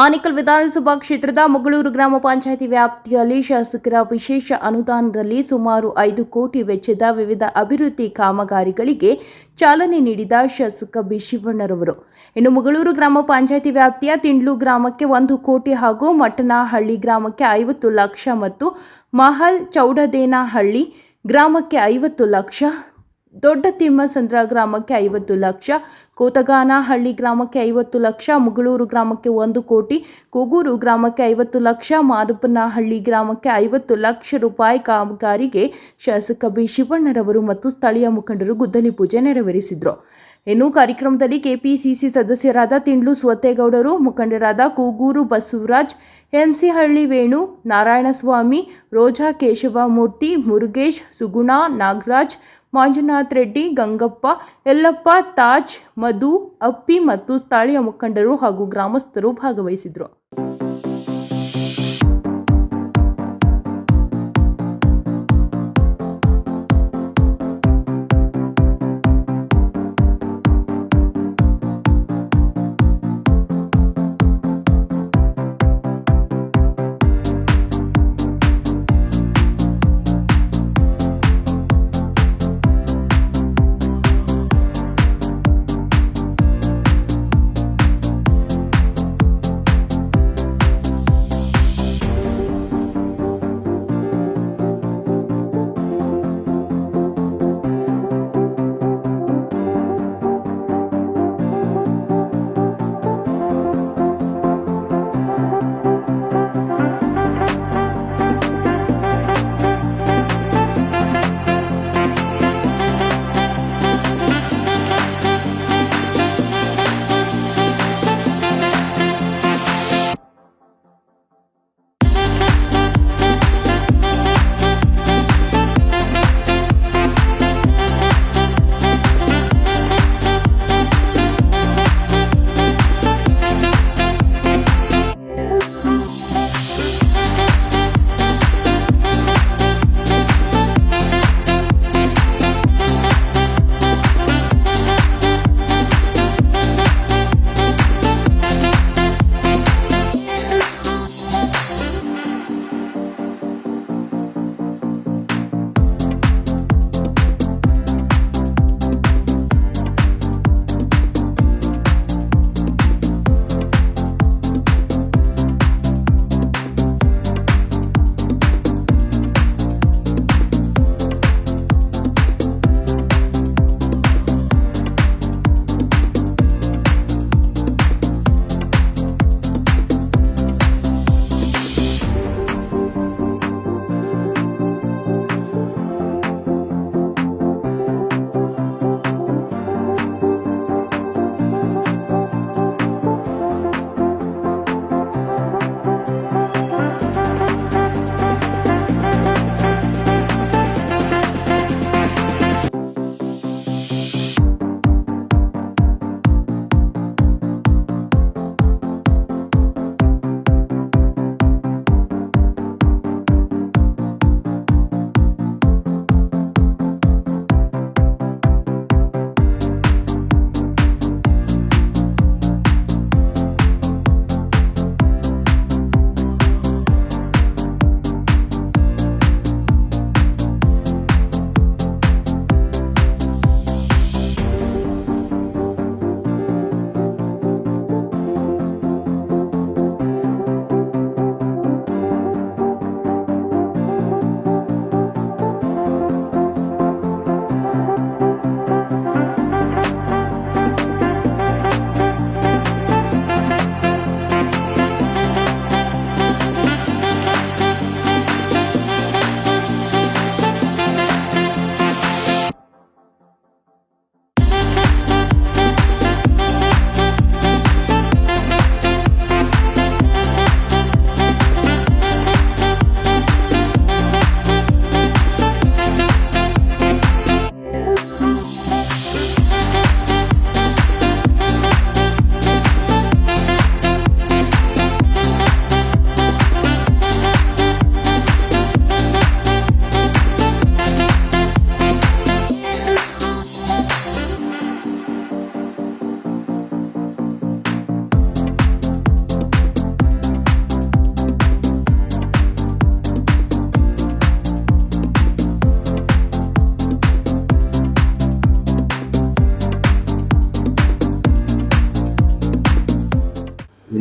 ಆನೇಕಲ್ ವಿಧಾನಸಭಾ ಕ್ಷೇತ್ರದ ಮುಗಳೂರು ಗ್ರಾಮ ಪಂಚಾಯಿತಿ ವ್ಯಾಪ್ತಿಯಲ್ಲಿ ಶಾಸಕರ ವಿಶೇಷ ಅನುದಾನದಲ್ಲಿ ಸುಮಾರು 5 ಕೋಟಿ ವೆಚ್ಚದ ವಿವಿಧ ಅಭಿವೃದ್ಧಿ ಕಾಮಗಾರಿಗಳಿಗೆ ಚಾಲನೆ ನೀಡಿದ ಶಾಸಕ ಬಿ ಶಿವಣ್ಣರವರು. ಇನ್ನು ಮುಗಳೂರು ಗ್ರಾಮ ಪಂಚಾಯಿತಿ ವ್ಯಾಪ್ತಿಯ ತಿಂಡ್ಲು ಗ್ರಾಮಕ್ಕೆ 1 ಕೋಟಿ ಹಾಗೂ ಮಟ್ಟನಹಳ್ಳಿ ಗ್ರಾಮಕ್ಕೆ 50 ಲಕ್ಷ ಮತ್ತು ಮಹಲ್ ಚೌಡದೇನಹಳ್ಳಿ ಗ್ರಾಮಕ್ಕೆ 50 ಲಕ್ಷ, ದೊಡ್ಡ ತಿಮ್ಮಸಂದ್ರ ಗ್ರಾಮಕ್ಕೆ 50 ಲಕ್ಷ, ಕೋತಗಾನಹಳ್ಳಿ ಗ್ರಾಮಕ್ಕೆ 50 ಲಕ್ಷ, ಮುಗಳೂರು ಗ್ರಾಮಕ್ಕೆ 1 ಕೋಟಿ, ಕೂಗೂರು ಗ್ರಾಮಕ್ಕೆ 50 ಲಕ್ಷ, ಮಾದಪ್ಪನಹಳ್ಳಿ ಗ್ರಾಮಕ್ಕೆ 50 ಲಕ್ಷ ರೂಪಾಯಿ ಕಾಮಗಾರಿಗೆ ಶಾಸಕ ಬಿ ಶಿವಣ್ಣರವರು ಮತ್ತು ಸ್ಥಳೀಯ ಮುಖಂಡರು ಗುದ್ದಲಿ ಪೂಜೆ ನೆರವೇರಿಸಿದರು. ಇನ್ನು ಕಾರ್ಯಕ್ರಮದಲ್ಲಿ ಕೆಪಿಸಿಸಿ ಸದಸ್ಯರಾದ ತಿಂಡ್ಲು ಸ್ವತ್ತೇಗೌಡರು, ಮುಖಂಡರಾದ ಕೂಗೂರು ಬಸವರಾಜ್, ಎಂಸಿಹಳ್ಳಿ ವೇಣು, ನಾರಾಯಣಸ್ವಾಮಿ, ರೋಜಾ, ಕೇಶವಮೂರ್ತಿ, ಮುರುಗೇಶ್, ಸುಗುಣ, ನಾಗರಾಜ್, ಮಂಜುನಾಥ್ ರೆಡ್ಡಿ, ಗಂಗಪ್ಪ, ಯಲ್ಲಪ್ಪ, ತಾಜ್, ಮಧು, ಅಪ್ಪಿ ಮತ್ತು ಸ್ಥಳೀಯ ಮುಖಂಡರು ಹಾಗೂ ಗ್ರಾಮಸ್ಥರು ಭಾಗವಹಿಸಿದರು.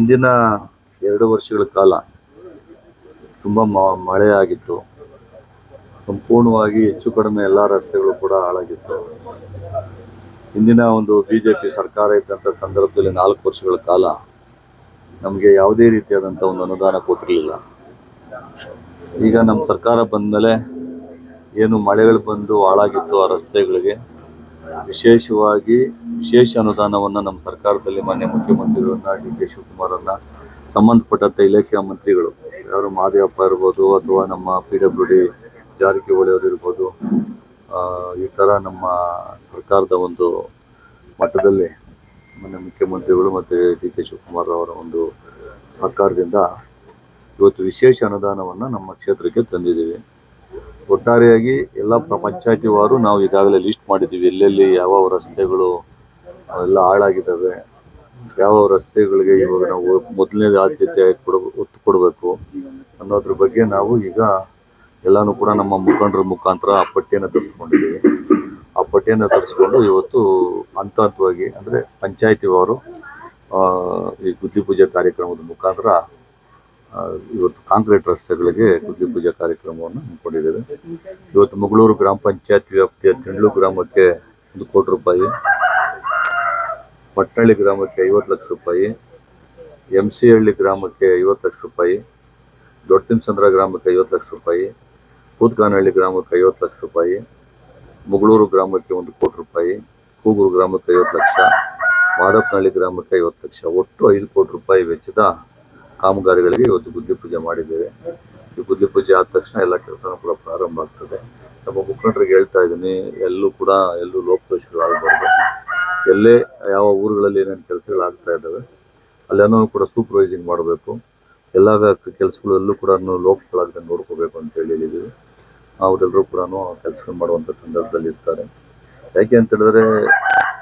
ಹಿಂದಿನ 2 ವರ್ಷಗಳ ಕಾಲ ತುಂಬ ಮಳೆ ಆಗಿತ್ತು. ಸಂಪೂರ್ಣವಾಗಿ ಹೆಚ್ಚು ಕಡಿಮೆ ಎಲ್ಲ ರಸ್ತೆಗಳು ಕೂಡ ಹಾಳಾಗಿತ್ತು. ಹಿಂದಿನ ಒಂದು ಬಿಜೆಪಿ ಸರ್ಕಾರ ಇದ್ದಂಥ ಸಂದರ್ಭದಲ್ಲಿ 4 ವರ್ಷಗಳ ಕಾಲ ನಮಗೆ ಯಾವುದೇ ರೀತಿಯಾದಂಥ ಒಂದು ಅನುದಾನ ಕೊಟ್ಟಿರಲಿಲ್ಲ. ಈಗ ನಮ್ಮ ಸರ್ಕಾರ ಬಂದ ಮೇಲೆ ಏನು ಮಳೆಗಳು ಬಂದು ಹಾಳಾಗಿತ್ತು ಆ ರಸ್ತೆಗಳಿಗೆ ವಿಶೇಷ ಅನುದಾನವನ್ನು ನಮ್ಮ ಸರ್ಕಾರದಲ್ಲಿ ಮಾನ್ಯ ಮುಖ್ಯಮಂತ್ರಿಗಳನ್ನ ಡಿ.ಕೆ. ಶಿವಕುಮಾರನ್ನ ಸಂಬಂಧಪಟ್ಟಂಥ ಇಲಾಖೆಯ ಮಂತ್ರಿಗಳು ಯಾರು ಮಹದೇವಪ್ಪ ಇರ್ಬೋದು ಅಥವಾ ನಮ್ಮ PWD ಜಾರಕಿಹೊಳಿ ಅವರು ಇರ್ಬೋದು, ಈ ಥರ ನಮ್ಮ ಸರ್ಕಾರದ ಒಂದು ಮಟ್ಟದಲ್ಲಿ ಮಾನ್ಯ ಮುಖ್ಯಮಂತ್ರಿಗಳು ಮತ್ತು ಡಿ.ಕೆ. ಶಿವಕುಮಾರ್ ಅವರ ಒಂದು ಸರ್ಕಾರದಿಂದ ಇವತ್ತು ವಿಶೇಷ ಅನುದಾನವನ್ನು ನಮ್ಮ ಕ್ಷೇತ್ರಕ್ಕೆ ತಂದಿದ್ದೀವಿ. ಒಟ್ಟಾರೆಯಾಗಿ ಎಲ್ಲ ಪಂಚಾಯತಿವಾರು ನಾವು ಈಗಾಗಲೇ ಲಿಸ್ಟ್ ಮಾಡಿದ್ದೀವಿ, ಎಲ್ಲೆಲ್ಲಿ ಯಾವ ರಸ್ತೆಗಳು ಎಲ್ಲ ಹಾಳಾಗಿದ್ದಾವೆ, ಯಾವ ರಸ್ತೆಗಳಿಗೆ ಇವಾಗ ನಾವು ಮೊದಲನೇ ಆದ್ಯತೆ ಒತ್ತು ಕೊಡಬೇಕು ಅನ್ನೋದ್ರ ಬಗ್ಗೆ ನಾವು ಈಗ ಎಲ್ಲನೂ ಕೂಡ ನಮ್ಮ ಮುಖಂಡರ ಮುಖಾಂತರ ಆ ಪಟ್ಟಿಯನ್ನು ತರಿಸ್ಕೊಂಡಿದ್ದೀವಿ. ಆ ಪಟ್ಟಿಯನ್ನು ತರಿಸ್ಕೊಂಡು ಇವತ್ತು ಹಂತವಾಗಿ ಅಂದರೆ ಪಂಚಾಯತಿವಾರು ಈ ಗುದ್ಲಿ ಪೂಜೆ ಕಾರ್ಯಕ್ರಮದ ಮುಖಾಂತರ ಇವತ್ತು ಕಾಂಕ್ರೀಟ್ ರಸ್ತೆಗಳಿಗೆ ಗುದ್ಲಿ ಪೂಜೆ ಕಾರ್ಯಕ್ರಮವನ್ನು ಹಮ್ಮಿಕೊಂಡಿದ್ದೇವೆ. ಇವತ್ತು ಮುಗಳೂರು ಗ್ರಾಮ ಪಂಚಾಯತ್ ವ್ಯಾಪ್ತಿಯ ತಿಂಡ್ಲು ಗ್ರಾಮಕ್ಕೆ 1 ಕೋಟಿ ರೂಪಾಯಿ, ಪಟ್ಟಣಳ್ಳಿ ಗ್ರಾಮಕ್ಕೆ 50 ಲಕ್ಷ ರೂಪಾಯಿ, MC ಹಳ್ಳಿ ಗ್ರಾಮಕ್ಕೆ 50 ಲಕ್ಷ ರೂಪಾಯಿ, ದೊಡ್ಡತಿಮಸಂದ್ರ ಗ್ರಾಮಕ್ಕೆ 50 ಲಕ್ಷ ರೂಪಾಯಿ, ಕೂತ್ಗಾನಹಳ್ಳಿ ಗ್ರಾಮಕ್ಕೆ 50 ಲಕ್ಷ ರೂಪಾಯಿ, ಮುಗಳೂರು ಗ್ರಾಮಕ್ಕೆ 1 ಕೋಟಿ ರೂಪಾಯಿ, ಕೂಗೂರು ಗ್ರಾಮಕ್ಕೆ 50 ಲಕ್ಷ, ಮಾದಪ್ಪನಹಳ್ಳಿ ಗ್ರಾಮಕ್ಕೆ 50 ಲಕ್ಷ, ಒಟ್ಟು 5 ಕೋಟಿ ರೂಪಾಯಿ ವೆಚ್ಚದ ಕಾಮಗಾರಿಗಳಿಗೆ ಇವತ್ತು ಗುದ್ಲಿ ಪೂಜೆ ಮಾಡಿದ್ದೇವೆ. ಈ ಗುದ್ಲಿ ಪೂಜೆ ಆದ ತಕ್ಷಣ ಎಲ್ಲ ಕೆಲಸನೂ ಕೂಡ ಪ್ರಾರಂಭ ಆಗ್ತದೆ. ನಮ್ಮ ಮುಖಂಡರಿಗೆ ಹೇಳ್ತಾ ಇದ್ದೀನಿ, ಎಲ್ಲೂ ಲೋಪದೋಷಗಳು ಆಗಬಾರ್ದು. ಎಲ್ಲೇ ಯಾವ ಊರುಗಳಲ್ಲಿ ಏನೇನು ಕೆಲಸಗಳಾಗ್ತಾ ಇದ್ದಾವೆ ಅಲ್ಲೇನೂ ಕೂಡ ಸೂಪರ್ವೈಸಿಂಗ್ ಮಾಡಬೇಕು. ಎಲ್ಲ ಕೆಲಸಗಳಲ್ಲೂ ಕೂಡ ಲೋಪಗಳಾಗದೆ ನೋಡ್ಕೋಬೇಕು ಅಂತ ಹೇಳಿದ್ದೀವಿ. ಅವರೆಲ್ಲರೂ ಕೂಡ ಕೆಲಸ ಮಾಡುವಂಥ ಸಂದರ್ಭದಲ್ಲಿ ಇರ್ತಾರೆ. ಯಾಕೆ ಅಂತ ಹೇಳಿದ್ರೆ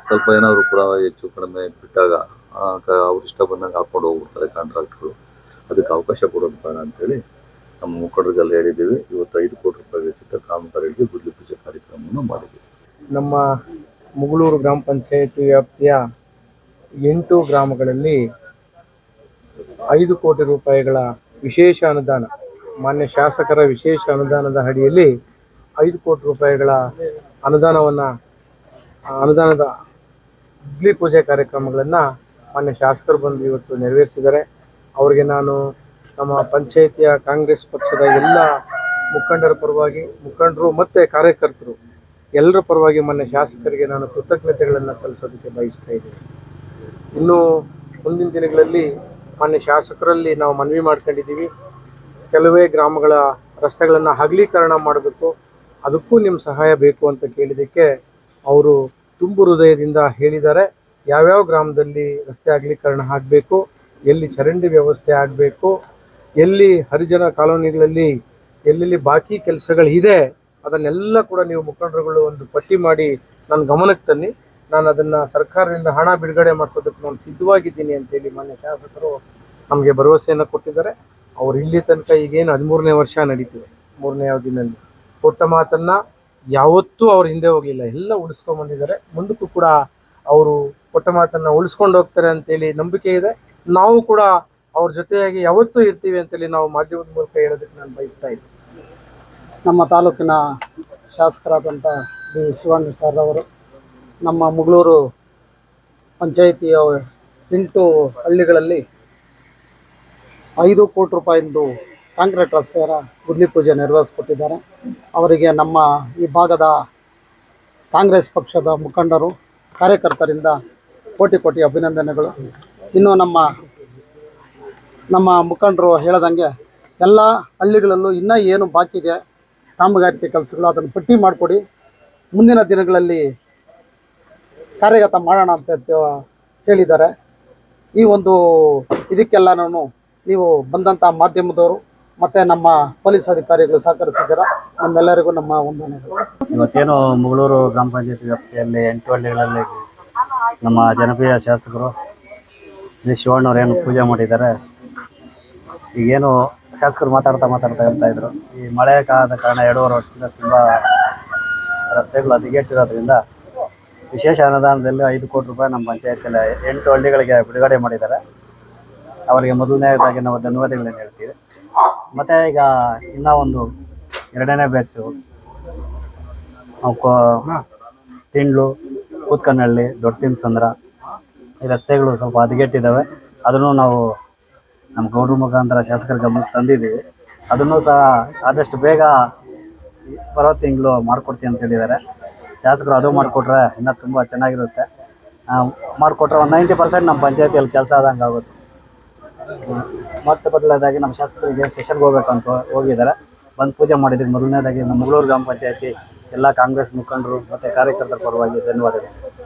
ಸ್ವಲ್ಪ ಏನಾದರೂ ಕೂಡ ಹೆಚ್ಚು ಕಡಿಮೆ ಬಿಟ್ಟಾಗ ಅವ್ರು ಇಷ್ಟ ಬಂದಂಗೆ ಹಾಕ್ಕೊಂಡು ಹೋಗ್ಬಿಡ್ತಾರೆ ಕಾಂಟ್ರಾಕ್ಟ್ಗಳು. ಅದಕ್ಕೆ ಅವಕಾಶ ಕೊಡೋದು ಬೇಡ ಅಂತೇಳಿ ನಮ್ಮ ಮುಖಂಡರಿಗೆಲ್ಲ ಹೇಳಿದ್ದೀವಿ. ಇವತ್ತು 5 ಕೋಟಿ ರೂಪಾಯಿ ವೆಚ್ಚದ ಕಾಮಗಾರಿಗೆ ಗುದ್ಲಿ ಪೂಜೆ ಕಾರ್ಯಕ್ರಮವನ್ನು ಮಾಡಿದ್ದೀವಿ. ನಮ್ಮ ಮುಗಳೂರು ಗ್ರಾಮ ಪಂಚಾಯತಿ ವ್ಯಾಪ್ತಿಯ 8 ಗ್ರಾಮಗಳಲ್ಲಿ 5 ಕೋಟಿ ರೂಪಾಯಿಗಳ ವಿಶೇಷ ಅನುದಾನ, ಮಾನ್ಯ ಶಾಸಕರ ವಿಶೇಷ ಅನುದಾನದ ಅಡಿಯಲ್ಲಿ 5 ಕೋಟಿ ರೂಪಾಯಿಗಳ ಅನುದಾನದ ಗುದ್ಲಿ ಪೂಜೆ ಕಾರ್ಯಕ್ರಮಗಳನ್ನು ಮಾನ್ಯ ಶಾಸಕರು ಬಂದು ಇವತ್ತು ನೆರವೇರಿಸಿದ್ದಾರೆ. ಅವರಿಗೆ ನಾನು ನಮ್ಮ ಪಂಚಾಯಿತಿಯ ಕಾಂಗ್ರೆಸ್ ಪಕ್ಷದ ಎಲ್ಲ ಮುಖಂಡರು ಮತ್ತು ಕಾರ್ಯಕರ್ತರು ಎಲ್ಲರ ಪರವಾಗಿ ಮಾನ್ಯ ಶಾಸಕರಿಗೆ ನಾನು ಕೃತಜ್ಞತೆಗಳನ್ನು ಸಲ್ಲಿಸೋದಕ್ಕೆ ಬಯಸ್ತಾ ಇದ್ದೀನಿ. ಇನ್ನು ಮುಂದಿನ ದಿನಗಳಲ್ಲಿ ಮಾನ್ಯ ಶಾಸಕರಲ್ಲಿ ನಾವು ಮನವಿ ಮಾಡ್ಕೊಂಡಿದ್ದೀವಿ, ಕೆಲವೇ ಗ್ರಾಮಗಳ ರಸ್ತೆಗಳನ್ನು ಅಗಲೀಕರಣ ಮಾಡಬೇಕು, ಅದಕ್ಕೂ ನಿಮ್ಮ ಸಹಾಯ ಬೇಕು ಅಂತ ಕೇಳಿದ್ದಕ್ಕೆ ಅವರು ತುಂಬು ಹೃದಯದಿಂದ ಹೇಳಿದ್ದಾರೆ. ಯಾವ್ಯಾವ ಗ್ರಾಮದಲ್ಲಿ ರಸ್ತೆ ಅಗಲೀಕರಣ ಆಗಬೇಕು, ಎಲ್ಲಿ ಚರಂಡಿ ವ್ಯವಸ್ಥೆ ಆಗಬೇಕು, ಎಲ್ಲಿ ಹರಿಜನ ಕಾಲೋನಿಗಳಲ್ಲಿ ಎಲ್ಲೆಲ್ಲಿ ಬಾಕಿ ಕೆಲಸಗಳಿದೆ ಅದನ್ನೆಲ್ಲ ಕೂಡ ನೀವು ಮುಖಂಡರುಗಳು ಒಂದು ಪಟ್ಟಿ ಮಾಡಿ ನನ್ನ ಗಮನಕ್ಕೆ ತನ್ನಿ. ನಾನು ಅದನ್ನು ಸರ್ಕಾರದಿಂದ ಹಣ ಬಿಡುಗಡೆ ಮಾಡಿಸೋದಕ್ಕೆ ನಾನು ಸಿದ್ಧವಾಗಿದ್ದೀನಿ ಅಂತೇಳಿ ಮಾನ್ಯ ಶಾಸಕರು ನಮಗೆ ಭರವಸೆಯನ್ನು ಕೊಟ್ಟಿದ್ದಾರೆ. ಅವರು ಇಲ್ಲಿ ತನಕ ಈಗೇನು 13ನೇ ವರ್ಷ ನಡೀತಿದೆ, 3ನೇ ಅವಧಿನಲ್ಲಿ ಕೊಟ್ಟ ಮಾತನ್ನು ಯಾವತ್ತೂ ಅವ್ರು ಹಿಂದೆ ಹೋಗಲಿಲ್ಲ, ಎಲ್ಲ ಉಳಿಸ್ಕೊಂಡ್ಬಂದಿದ್ದಾರೆ. ಮುಂದಕ್ಕೂ ಕೂಡ ಅವರು ಕೊಟ್ಟ ಮಾತನ್ನು ಉಳಿಸ್ಕೊಂಡು ಹೋಗ್ತಾರೆ ಅಂತೇಳಿ ನಂಬಿಕೆ ಇದೆ. ನಾವು ಕೂಡ ಅವ್ರ ಜೊತೆಯಾಗಿ ಯಾವತ್ತೂ ಇರ್ತೀವಿ ಅಂತೇಳಿ ನಾವು ಮಾಧ್ಯಮದ ಮೂಲಕ ಹೇಳೋದಕ್ಕೆ ನಾನು ಬಯಸ್ತಾ ಇದ್ದೀನಿ. ನಮ್ಮ ತಾಲೂಕಿನ ಶಾಸಕರಾದಂಥ ಡಿ ಶಿವಣ್ಣ ಸರ್ ಅವರು ನಮ್ಮ ಮುಗಳೂರು ಪಂಚಾಯಿತಿಯ 8 ಹಳ್ಳಿಗಳಲ್ಲಿ 5 ಕೋಟಿ ರೂಪಾಯಿಂದು ಕಾಂಕ್ರೀಟ್ ರಸ್ತೆಯ ಗುದ್ಲಿ ಪೂಜೆ ನೆರವೇರಿಸಿಕೊಟ್ಟಿದ್ದಾರೆ. ಅವರಿಗೆ ನಮ್ಮ ಈ ಭಾಗದ ಕಾಂಗ್ರೆಸ್ ಪಕ್ಷದ ಮುಖಂಡರು ಕಾರ್ಯಕರ್ತರಿಂದ ಕೋಟಿ ಅಭಿನಂದನೆಗಳು. ಇನ್ನು ನಮ್ಮ ಮುಖಂಡರು ಹೇಳದಂಗೆ ಎಲ್ಲ ಹಳ್ಳಿಗಳಲ್ಲೂ ಇನ್ನೂ ಏನು ಬಾಕಿ ಇದೆ ಕಾಮಗಾರಿಕೆ ಕೆಲಸಗಳು ಅದನ್ನು ಪಟ್ಟಿ ಮಾಡಿಕೊಡಿ, ಮುಂದಿನ ದಿನಗಳಲ್ಲಿ ಕಾರ್ಯಗತ ಮಾಡೋಣ ಅಂತ ಹೇಳಿದ್ದಾರೆ. ಈ ಒಂದು ಇದಕ್ಕೆಲ್ಲನೂ ನೀವು ಬಂದಂಥ ಮಾಧ್ಯಮದವರು ಮತ್ತು ನಮ್ಮ ಪೊಲೀಸ್ ಅಧಿಕಾರಿಗಳು ಸಹಕರಿಸಿದ್ದೀರಾ, ನಮ್ಮೆಲ್ಲರಿಗೂ ನಮ್ಮ ವಂದನೆಗಳು. ಇವತ್ತೇನು ಮುಗಳೂರು ಗ್ರಾಮ ಪಂಚಾಯತಿ ವ್ಯಾಪ್ತಿಯಲ್ಲಿ 8 ಹಳ್ಳಿಗಳಲ್ಲಿ ನಮ್ಮ ಜನಪ್ರಿಯ ಶಾಸಕರು ಶ್ರೀ ಶಿವಣ್ಣವ್ರು ಏನು ಪೂಜೆ ಮಾಡಿದ್ದಾರೆ. ಈಗೇನು ಶಾಸಕರು ಮಾತಾಡ್ತಾ ಹೇಳ್ತಾ ಇದ್ರು, ಈ ಮಳೆ ಕಾದ ಕಾರಣ 2.5 ವರ್ಷದಿಂದ ತುಂಬ ರಸ್ತೆಗಳು ಹದಗೆಟ್ಟಿರೋದ್ರಿಂದ ವಿಶೇಷ ಅನುದಾನದಲ್ಲಿ 5 ಕೋಟಿ ರೂಪಾಯಿ ನಮ್ಮ ಪಂಚಾಯತಿಯಲ್ಲಿ 8 ಹಳ್ಳಿಗಳಿಗೆ ಬಿಡುಗಡೆ ಮಾಡಿದ್ದಾರೆ. ಅವರಿಗೆ ಮೊದಲನೇದಾಗಿ ನಾವು ಧನ್ಯವಾದಗಳನ್ನು ಹೇಳ್ತೀವಿ. ಮತ್ತು ಈಗ ಇನ್ನೂ ಒಂದು 2ನೇ ಬ್ಯಾಚು ತಿಂಡ್ಲು, ಕೂತ್ಕನಹಳ್ಳಿ, ದೊಡ್ಡ ತಿಮ್ಸಂದ್ರ ಈ ರಸ್ತೆಗಳು ಸ್ವಲ್ಪ ಹದಗೆಟ್ಟಿದ್ದಾವೆ. ಅದನ್ನು ನಾವು ನಮ್ಮ ಗೌಡ್ರ ಮುಖಾಂತರ ಶಾಸಕರ ಗಮನಕ್ಕೆ ತಂದಿದ್ದೀವಿ. ಅದನ್ನು ಸಹ ಆದಷ್ಟು ಬೇಗ ಬರೋ ತಿಂಗಳು ಮಾಡಿಕೊಡ್ತೀನಿ ಅಂತ ಹೇಳಿದ್ದಾರೆ. ಶಾಸಕರು ಅದು ಮಾಡಿಕೊಟ್ರೆ ಇನ್ನೂ ತುಂಬ ಚೆನ್ನಾಗಿರುತ್ತೆ. ಮಾಡಿಕೊಟ್ರೆ ಒಂದು 90% ನಮ್ಮ ಪಂಚಾಯತಿಯಲ್ಲಿ ಕೆಲಸ ಆದಂಗೆ ಆಗುತ್ತೆ. ಮತ್ತೆ ಬದಲಾದಾಗಿ ನಮ್ಮ ಶಾಸಕರಿಗೆ ಸೆಷನ್ಗೆ ಹೋಗ್ಬೇಕಂತ ಹೋಗಿದ್ದಾರೆ. ಬಂದು ಪೂಜೆ ಮಾಡಿದ್ದೀವಿ. ಮೊದಲನೇದಾಗಿ ನಮ್ಮ ಮುಗಳೂರು ಗ್ರಾಮ ಪಂಚಾಯತಿ ಎಲ್ಲ ಕಾಂಗ್ರೆಸ್ ಮುಖಂಡರು ಮತ್ತು ಕಾರ್ಯಕರ್ತರ ಪರವಾಗಿ ಧನ್ಯವಾದಗಳು.